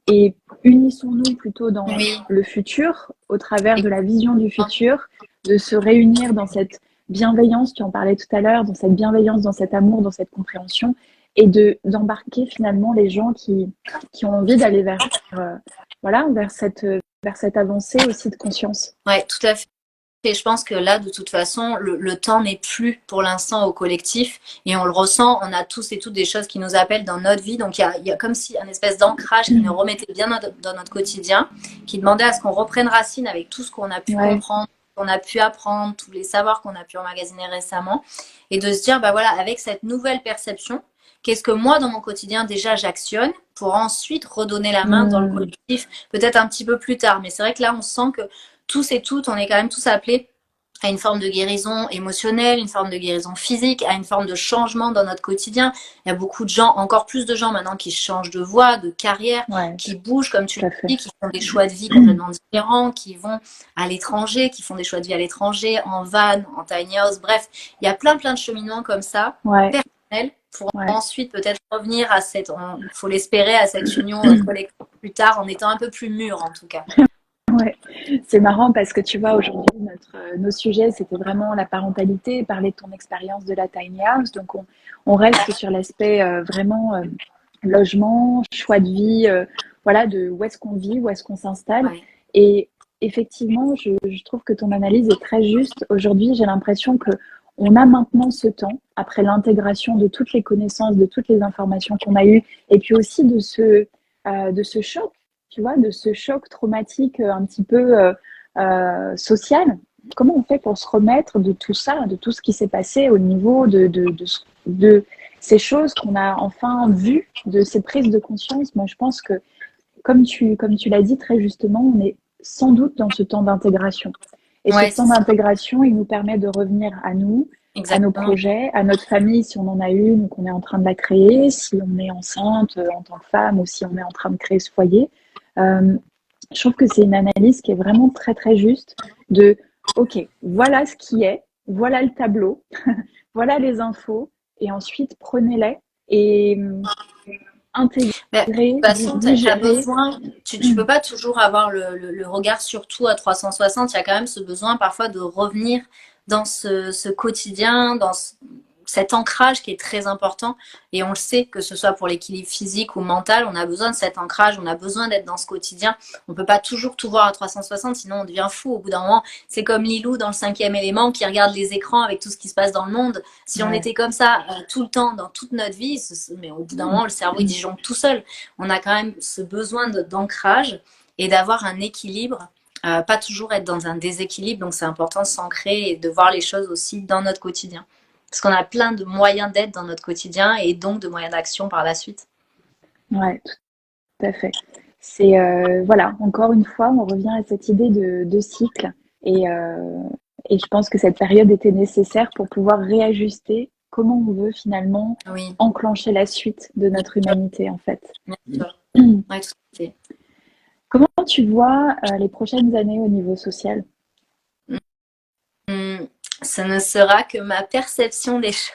Et unissons-nous plutôt dans le futur, au travers de la vision du futur, de se réunir dans cette bienveillance, tu en parlais tout à l'heure, dans cette bienveillance, dans cet amour, dans cette compréhension, et d'embarquer finalement les gens qui ont envie d'aller vers cette avancée aussi de conscience. Ouais, tout à fait. Et je pense que là, de toute façon, le temps n'est plus pour l'instant au collectif et on le ressent, on a tous et toutes des choses qui nous appellent dans notre vie. Donc il y a comme si un espèce d'ancrage qui nous remettait bien dans notre quotidien, qui demandait à ce qu'on reprenne racine avec tout ce qu'on a pu comprendre, qu'on a pu apprendre, tous les savoirs qu'on a pu emmagasiner récemment et de se dire, bah voilà, avec cette nouvelle perception, qu'est-ce que moi, dans mon quotidien, déjà, j'actionne pour ensuite redonner la main dans le collectif, peut-être un petit peu plus tard. Mais c'est vrai que là, on sent que tous et toutes, on est quand même tous appelés à une forme de guérison émotionnelle, une forme de guérison physique, à une forme de changement dans notre quotidien. Il y a beaucoup de gens, encore plus de gens maintenant qui changent de voie, de carrière, qui bougent, comme tu l'as dit, qui font des choix de vie complètement différents, qui vont à l'étranger, qui font des choix de vie à l'étranger, en van, en tiny house, bref. Il y a plein de cheminements comme ça, personnels, pour ensuite peut-être revenir à il faut l'espérer, à cette union collective plus tard, en étant un peu plus mûr en tout cas. Ouais, c'est marrant parce que tu vois, aujourd'hui, nos sujets, c'était vraiment la parentalité, parler de ton expérience de la tiny house. Donc, on reste sur l'aspect vraiment logement, choix de vie, de où est-ce qu'on vit, où est-ce qu'on s'installe. Et effectivement, je trouve que ton analyse est très juste. Aujourd'hui, j'ai l'impression que on a maintenant ce temps, après l'intégration de toutes les connaissances, de toutes les informations qu'on a eues, et puis aussi de ce choc, tu vois, de ce choc traumatique un petit peu social. Comment on fait pour se remettre de tout ça, de tout ce qui s'est passé au niveau de ces choses qu'on a enfin vues, de ces prises de conscience? Moi, je pense que, comme tu l'as dit très justement, on est sans doute dans ce temps d'intégration. Et ce temps d'intégration, il nous permet de revenir à nous, à nos projets, à notre famille si on en a une ou qu'on est en train de la créer, si on est enceinte en tant que femme ou si on est en train de créer ce foyer. Je trouve que c'est une analyse qui est vraiment très très juste de ok, voilà ce qui est, voilà le tableau, voilà les infos, et ensuite prenez-les et intégrer. De toute façon, tu as besoin, tu peux pas toujours avoir le regard sur tout à 360. Il y a quand même ce besoin parfois de revenir dans ce quotidien, dans cet ancrage qui est très important. Et on le sait, que ce soit pour l'équilibre physique ou mental, on a besoin de cet ancrage, on a besoin d'être dans ce quotidien. On peut pas toujours tout voir à 360, sinon on devient fou. Au bout d'un moment, c'est comme Lilou dans le 5e élément qui regarde les écrans avec tout ce qui se passe dans le monde. Si on était comme ça tout le temps, dans toute notre vie, mais au bout d'un moment, le cerveau il disjoncte tout seul. On a quand même ce besoin d'ancrage et d'avoir un équilibre. Pas toujours être dans un déséquilibre, donc c'est important de s'ancrer et de voir les choses aussi dans notre quotidien. Parce qu'on a plein de moyens d'être dans notre quotidien et donc de moyens d'action par la suite. Ouais, tout à fait. C'est encore une fois, on revient à cette idée de cycle et Et je pense que cette période était nécessaire pour pouvoir réajuster comment on veut finalement Oui, enclencher la suite de notre humanité, en fait. bien sûr. Ouais, tout à fait. Comment tu vois les prochaines années au niveau social? Hum, Ça ne sera que ma perception des choses.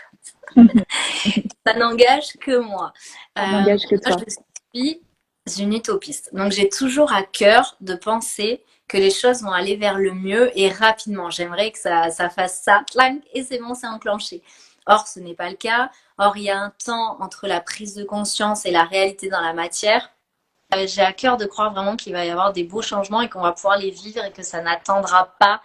Ça n'engage que moi. Ça n'engage que Moi, toi. je suis une utopiste. Donc, j'ai toujours à cœur de penser que les choses vont aller vers le mieux et rapidement. J'aimerais que ça fasse ça, clang, et c'est bon, c'est enclenché. Or, ce n'est pas le cas. Or, il y a un temps entre la prise de conscience et la réalité dans la matière. J'ai à cœur de croire vraiment qu'il va y avoir des beaux changements et qu'on va pouvoir les vivre et que ça n'attendra pas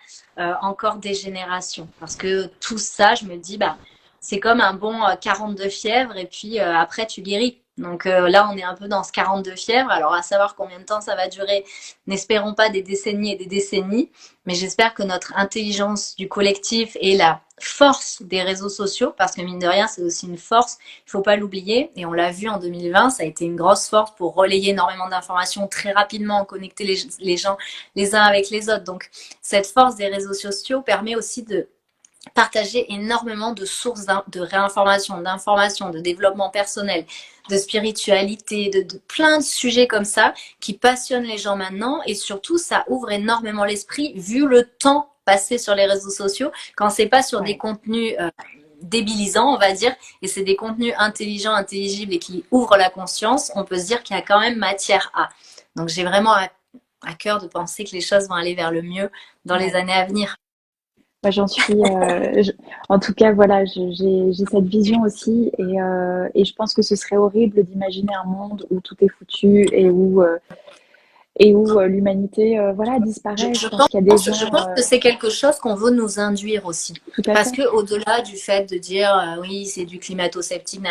encore des générations. Parce que tout ça, je me dis, bah, c'est comme un bon 42 fièvre et puis après tu guéris. Donc là, on est un peu dans ce 42 fièvre. Alors à savoir combien de temps ça va durer, n'espérons pas des décennies et des décennies, mais j'espère que notre intelligence du collectif et la force des réseaux sociaux, parce que mine de rien, c'est aussi une force, il faut pas l'oublier, et on l'a vu en 2020, ça a été une grosse force pour relayer énormément d'informations très rapidement, connecter les gens les uns avec les autres. Donc cette force des réseaux sociaux permet aussi de partager énormément de sources de réinformation, d'information, de développement personnel, de spiritualité, de plein de sujets comme ça qui passionnent les gens maintenant, et surtout ça ouvre énormément l'esprit vu le temps passé sur les réseaux sociaux quand c'est pas sur des contenus débilisants, on va dire, et c'est des contenus intelligents, intelligibles et qui ouvrent la conscience, on peut se dire qu'il y a quand même matière à. Donc j'ai vraiment à cœur de penser que les choses vont aller vers le mieux dans les années à venir. Moi, j'en suis. En tout cas, voilà, j'ai cette vision aussi, et je pense que ce serait horrible d'imaginer un monde où tout est foutu et où l'humanité, voilà, disparaît. Je pense qu'il y a des gens. Je pense que c'est quelque chose qu'on veut nous induire aussi. Tout à Parce fait. que au-delà du fait de dire oui, c'est du climato-sceptique,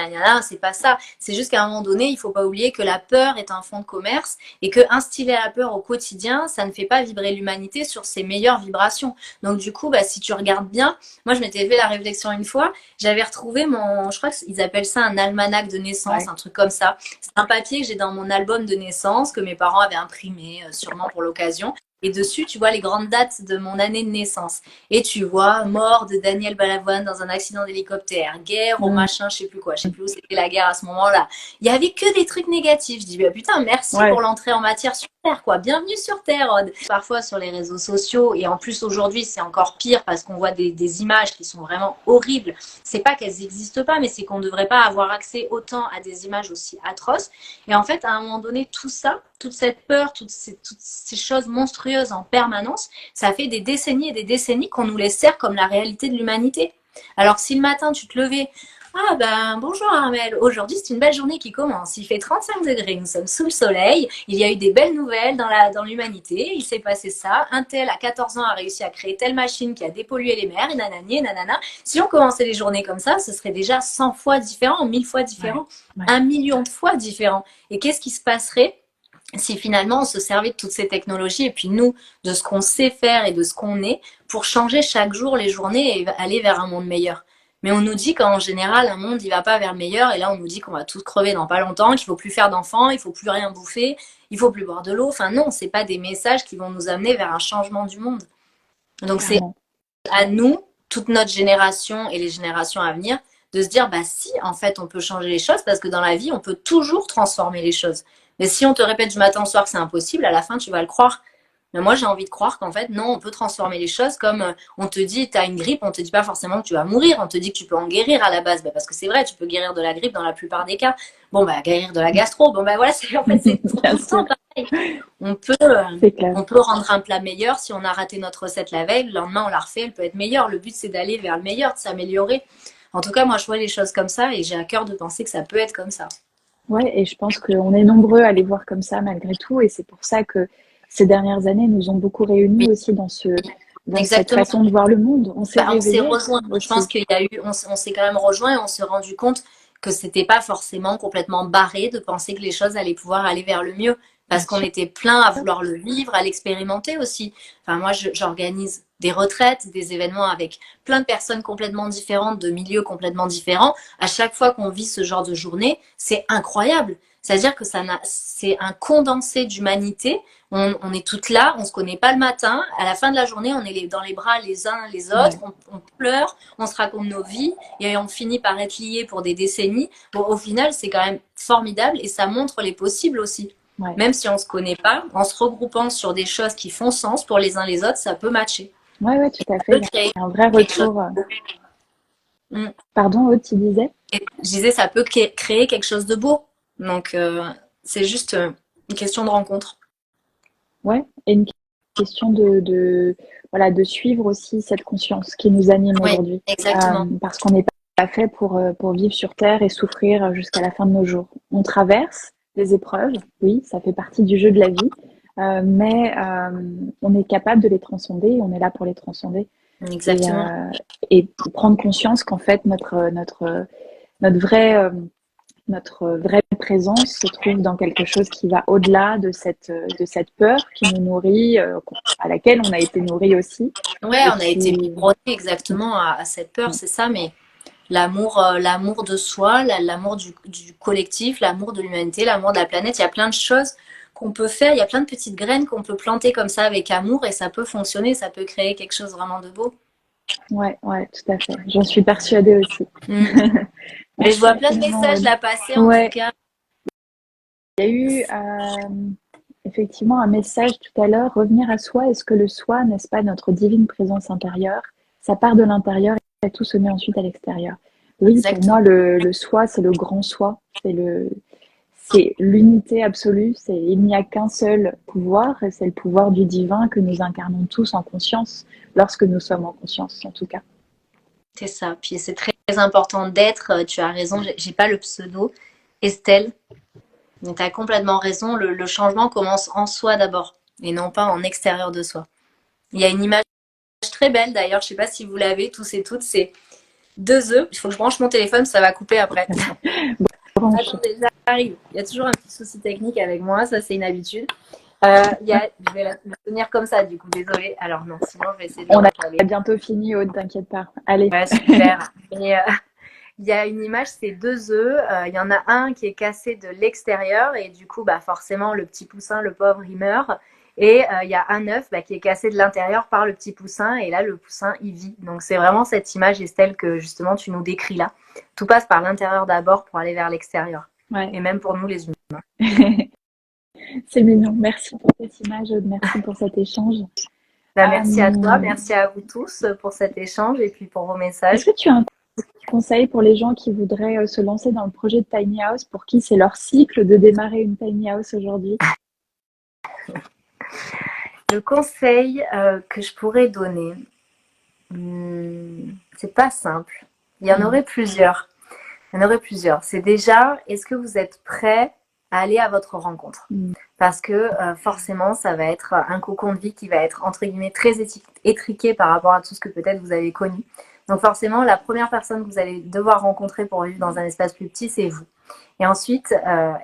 c'est pas ça. C'est juste qu'à un moment donné, il faut pas oublier que la peur est un fonds de commerce et que instiller la peur au quotidien, ça ne fait pas vibrer l'humanité sur ses meilleures vibrations. Donc du coup, bah, si tu regardes bien, moi je m'étais fait la réflexion une fois, j'avais retrouvé je crois qu'ils appellent ça un almanach de naissance, un truc comme ça. C'est un papier que j'ai dans mon album de naissance que mes parents avaient imprimé sûrement pour l'occasion. Et dessus, tu vois les grandes dates de mon année de naissance. Et tu vois mort de Daniel Balavoine dans un accident d'hélicoptère, guerre au machin, je sais plus quoi, je sais plus où c'était la guerre à ce moment-là. Il y avait que des trucs négatifs. Je dis, bah, putain, merci pour l'entrée en matière sur Terre, quoi. Bienvenue sur Terre, Rod. Parfois sur les réseaux sociaux, et en plus aujourd'hui, c'est encore pire parce qu'on voit des images qui sont vraiment horribles. C'est pas qu'elles n'existent pas, mais c'est qu'on ne devrait pas avoir accès autant à des images aussi atroces. Et en fait, à un moment donné, tout ça, toute cette peur, toutes ces choses monstrueuses en permanence, ça fait des décennies et des décennies qu'on nous les sert comme la réalité de l'humanité. Alors si le matin tu te levais, ah ben bonjour Armel, aujourd'hui c'est une belle journée qui commence, il fait 35 degrés, nous sommes sous le soleil, il y a eu des belles nouvelles dans l'humanité, il s'est passé ça, un tel à 14 ans a réussi à créer telle machine qui a dépollué les mers, et nanani et nanana. Si on commençait les journées comme ça, ce serait déjà 100 fois différent, 1000 fois différent, 1 million de fois différent. Et qu'est-ce qui se passerait si finalement on se servait de toutes ces technologies et puis nous, de ce qu'on sait faire et de ce qu'on est, pour changer chaque jour les journées et aller vers un monde meilleur. Mais on nous dit qu'en général, un monde, il va pas vers le meilleur, et là, on nous dit qu'on va tous crever dans pas longtemps, qu'il faut plus faire d'enfants, il faut plus rien bouffer, il faut plus boire de l'eau. Enfin, non, c'est pas des messages qui vont nous amener vers un changement du monde. Donc, c'est à nous, toute notre génération et les générations à venir, de se dire, bah si, en fait, on peut changer les choses, parce que dans la vie, on peut toujours transformer les choses. Mais si on te répète du matin au soir que c'est impossible, à la fin, tu vas le croire. Mais moi, j'ai envie de croire qu'en fait, non, on peut transformer les choses, comme on te dit, tu as une grippe, on te dit pas forcément que tu vas mourir, on te dit que tu peux en guérir à la base. Bah, parce que c'est vrai, tu peux guérir de la grippe dans la plupart des cas. Bon, bah, guérir de la gastro, bon, bah voilà, en fait, c'est tout le temps pareil. On peut rendre un plat meilleur si on a raté notre recette la veille, le lendemain, on la refait, elle peut être meilleure. Le but, c'est d'aller vers le meilleur, de s'améliorer. En tout cas, moi, je vois les choses comme ça et j'ai à cœur de penser que ça peut être comme ça. Ouais, et je pense qu'on est nombreux à les voir comme ça malgré tout, et c'est pour ça que ces dernières années nous ont beaucoup réunis aussi dans cette façon de voir le monde. On s'est rejoint. Je pense qu'il y a eu, on s'est quand même rejoint et on s'est rendu compte que c'était pas forcément complètement barré de penser que les choses allaient pouvoir aller vers le mieux, parce qu'on était plein à vouloir le vivre, à l'expérimenter aussi. Enfin, moi, j'organise des retraites, des événements avec plein de personnes complètement différentes, de milieux complètement différents. À chaque fois qu'on vit ce genre de journée, c'est incroyable. C'est-à-dire que c'est un condensé d'humanité. On est toutes là, on se connaît pas le matin. À la fin de la journée, on est dans les bras les uns les autres, on pleure, on se raconte nos vies et on finit par être liés pour des décennies. Bon, au final, c'est quand même formidable et ça montre les possibles aussi. Ouais. Même si on se connaît pas, en se regroupant sur des choses qui font sens pour les uns les autres, ça peut matcher. Ouais, tout à fait. Il y a un vrai retour. Pardon, Aude, tu disais? Et je disais, ça peut créer quelque chose de beau. Donc, c'est juste une question de rencontre. Ouais, et une question de suivre aussi cette conscience qui nous anime aujourd'hui. Exactement. Parce qu'on n'est pas fait pour vivre sur Terre et souffrir jusqu'à la fin de nos jours. On traverse des épreuves, oui, ça fait partie du jeu de la vie, mais on est capable de les transcender et on est là pour les transcender. Exactement. Et prendre conscience qu'en fait, notre vraie présence se trouve dans quelque chose qui va au-delà de cette peur qui nous nourrit, à laquelle on a été nourri aussi. Ouais, on a été biberonné exactement à cette peur, c'est ça, mais l'amour de soi, l'amour du collectif, l'amour de l'humanité, l'amour de la planète, il y a plein de choses qu'on peut faire, il y a plein de petites graines qu'on peut planter comme ça avec amour et ça peut fonctionner, ça peut créer quelque chose vraiment de beau. Ouais, tout à fait. J'en suis persuadée aussi. Mais je vois plein de messages là passer en tout cas. Il y a eu effectivement un message tout à l'heure, revenir à soi. Est-ce que le soi, n'est-ce pas notre divine présence intérieure? Ça part de l'intérieur et tout se met ensuite à l'extérieur. Oui, exactement. Pour moi, le soi, c'est le grand soi. C'est l'unité absolue. Il n'y a qu'un seul pouvoir et c'est le pouvoir du divin que nous incarnons tous en conscience, lorsque nous sommes en conscience en tout cas. C'est ça. Puis c'est très important d'être, tu as raison, j'ai pas le pseudo, Estelle. Donc tu as complètement raison, le changement commence en soi d'abord et non pas en extérieur de soi. Il y a une image très belle d'ailleurs, je sais pas si vous l'avez tous et toutes, c'est 2 œufs. Il faut que je branche mon téléphone, ça va couper après. Attendez, j'arrive. Il y a toujours un petit souci technique avec moi, ça c'est une habitude. Je vais la tenir comme ça du coup, désolée. Alors non, sinon je vais essayer de... On a bientôt fini, Aude, t'inquiète pas. Allez. Ouais, super. Et il y a une image, c'est 2 œufs. Il y en a un qui est cassé de l'extérieur et du coup, forcément, le petit poussin, le pauvre, il meurt. Et il y a un œuf qui est cassé de l'intérieur par le petit poussin et là, le poussin, il vit. Donc, c'est vraiment cette image, Estelle, que justement, tu nous décris là. Tout passe par l'intérieur d'abord pour aller vers l'extérieur. Ouais. Et même pour nous, les humains. C'est mignon. Merci pour cette image, Aude. Merci pour cet échange. Merci à toi, merci à vous tous pour cet échange et puis pour vos messages. Est-ce que tu as un conseil pour les gens qui voudraient se lancer dans le projet de Tiny House, pour qui c'est leur cycle de démarrer une Tiny House aujourd'hui? Le conseil que je pourrais donner, c'est pas simple. Il y en aurait plusieurs. C'est déjà, est-ce que vous êtes prêts à aller à votre rencontre? Parce que forcément, ça va être un cocon de vie qui va être, entre guillemets, très étriqué par rapport à tout ce que peut-être vous avez connu. Donc forcément, la première personne que vous allez devoir rencontrer pour vivre dans un espace plus petit, c'est vous. Et ensuite,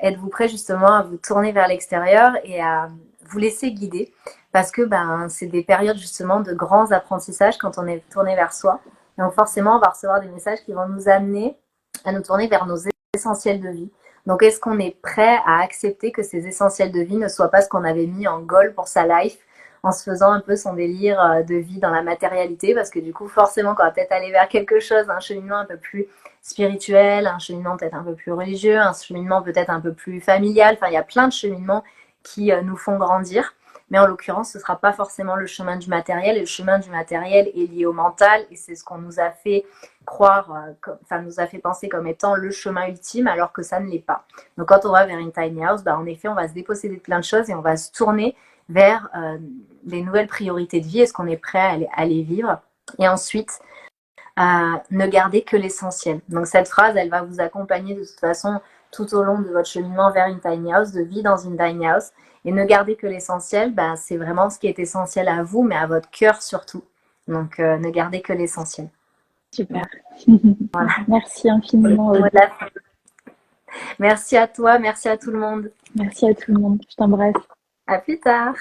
êtes-vous prêt justement à vous tourner vers l'extérieur et à vous laisser guider? Parce que c'est des périodes justement de grands apprentissages quand on est tourné vers soi. Donc forcément, on va recevoir des messages qui vont nous amener à nous tourner vers nos essentiels de vie. Donc, est-ce qu'on est prêt à accepter que ces essentiels de vie ne soient pas ce qu'on avait mis en goal pour sa life, en se faisant un peu son délire de vie dans la matérialité? Parce que du coup, forcément, quand on va peut-être aller vers quelque chose, un cheminement un peu plus spirituel, un cheminement peut-être un peu plus religieux, un cheminement peut-être un peu plus familial. Enfin, il y a plein de cheminements qui nous font grandir. Mais en l'occurrence, ce ne sera pas forcément le chemin du matériel. Et le chemin du matériel est lié au mental. Et c'est ce qu'on nous a fait croire, nous a fait penser comme étant le chemin ultime, alors que ça ne l'est pas. Donc quand on va vers une tiny house, en effet, on va se déposséder de plein de choses et on va se tourner vers les nouvelles priorités de vie. Est-ce qu'on est prêt à les vivre? Et ensuite, ne garder que l'essentiel. Donc cette phrase, elle va vous accompagner de toute façon tout au long de votre cheminement vers une tiny house, de vie dans une tiny house. Et ne garder que l'essentiel, c'est vraiment ce qui est essentiel à vous, mais à votre cœur surtout. Donc, ne gardez que l'essentiel. Super. Voilà. Merci infiniment, Aude. Merci à toi, merci à tout le monde. Merci à tout le monde. Je t'embrasse. À plus tard.